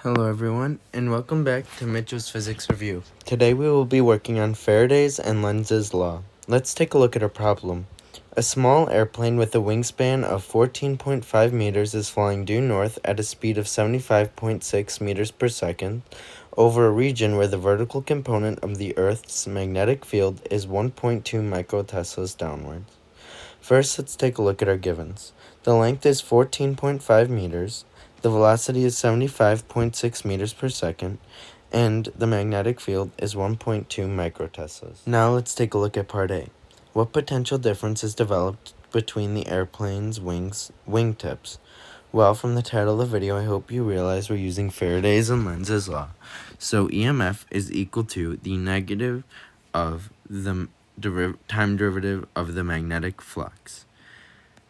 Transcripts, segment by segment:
Hello everyone, and welcome back to Mitchell's Physics Review. Today we will be working on Faraday's and Lenz's law. Let's take a look at our problem. A small airplane with a wingspan of 14.5 meters is flying due north at a speed of 75.6 meters per second over a region where the vertical component of the Earth's magnetic field is 1.2 microteslas downwards. First, let's take a look at our givens. The length is 14.5 meters. The velocity is 75.6 meters per second, and the magnetic field is 1.2 microteslas. Now let's take a look at part A. What potential difference is developed between the airplane's wingtips? Well, from the title of the video, I hope you realize we're using Faraday's and Lenz's law. So EMF is equal to the negative of the time derivative of the magnetic flux.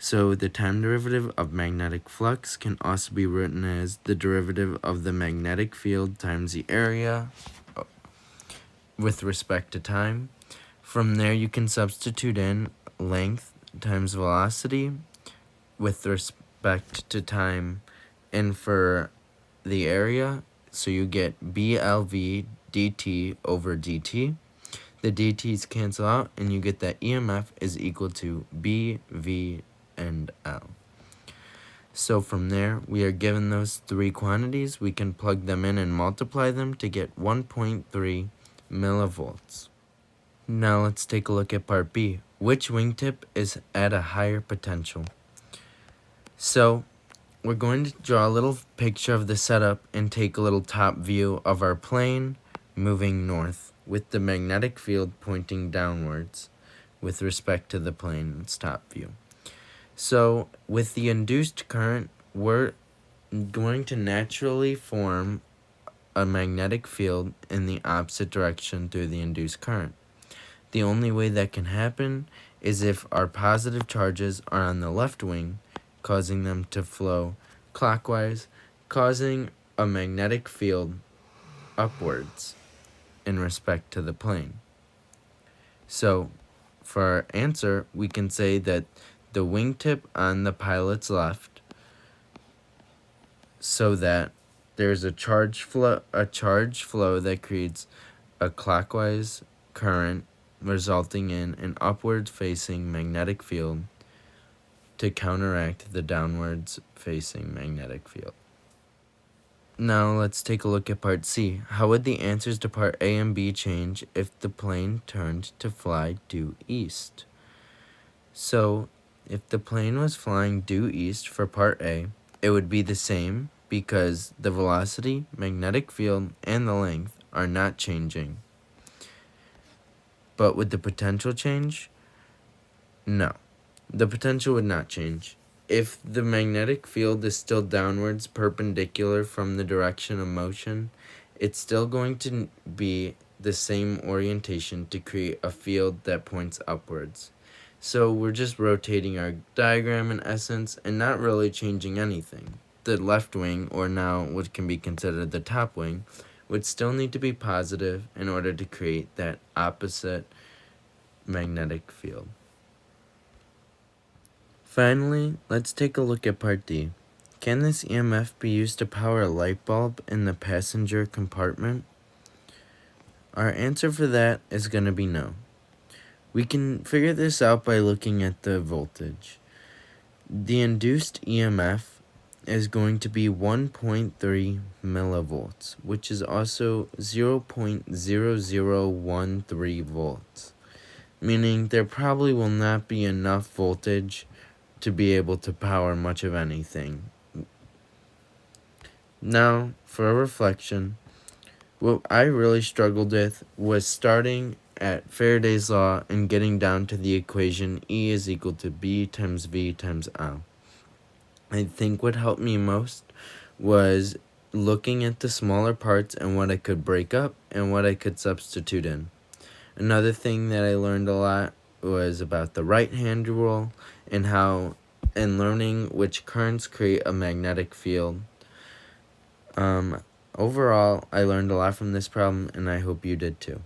So the time derivative of magnetic flux can also be written as the derivative of the magnetic field times the area with respect to time. From there, you can substitute in length times velocity with respect to time, and for the area, so you get BLV dt over dt. The dt's cancel out, and you get that EMF is equal to BV and L. So from there, we are given those three quantities. We can plug them in and multiply them to get 1.3 millivolts. Now let's take a look at part B. Which wingtip is at a higher potential? So we're going to draw a little picture of the setup and take a little top view of our plane moving north with the magnetic field pointing downwards with respect to the plane's top view. So with the induced current, we're going to naturally form a magnetic field in the opposite direction through the induced current. The only way that can happen is if our positive charges are on the left wing, causing them to flow clockwise, causing a magnetic field upwards in respect to the plane. So for our answer, we can say that the wingtip on the pilot's left, so that there's a charge flow that creates a clockwise current, resulting in an upward facing magnetic field to counteract the downwards facing magnetic field. Now let's take a look at part C. How would the answers to part A and B change if the plane turned to fly due east? So if the plane was flying due east for part A, it would be the same because the velocity, magnetic field, and the length are not changing. But would the potential change? No, the potential would not change. If the magnetic field is still downwards perpendicular from the direction of motion, it's still going to be the same orientation to create a field that points upwards. So we're just rotating our diagram in essence and not really changing anything. The left wing, or now what can be considered the top wing, would still need to be positive in order to create that opposite magnetic field. Finally, let's take a look at part D. Can this EMF be used to power a light bulb in the passenger compartment? Our answer for that is going to be no. We can figure this out by looking at the voltage. The induced EMF is going to be 1.3 millivolts, which is also 0.0013 volts, meaning there probably will not be enough voltage to be able to power much of anything. Now, for a reflection, what I really struggled with was starting at Faraday's law and getting down to the equation E is equal to B times V times L. I think what helped me most was looking at the smaller parts and what I could break up and what I could substitute in. Another thing that I learned a lot was about the right-hand rule and learning which currents create a magnetic field. Overall, I learned a lot from this problem, and I hope you did too.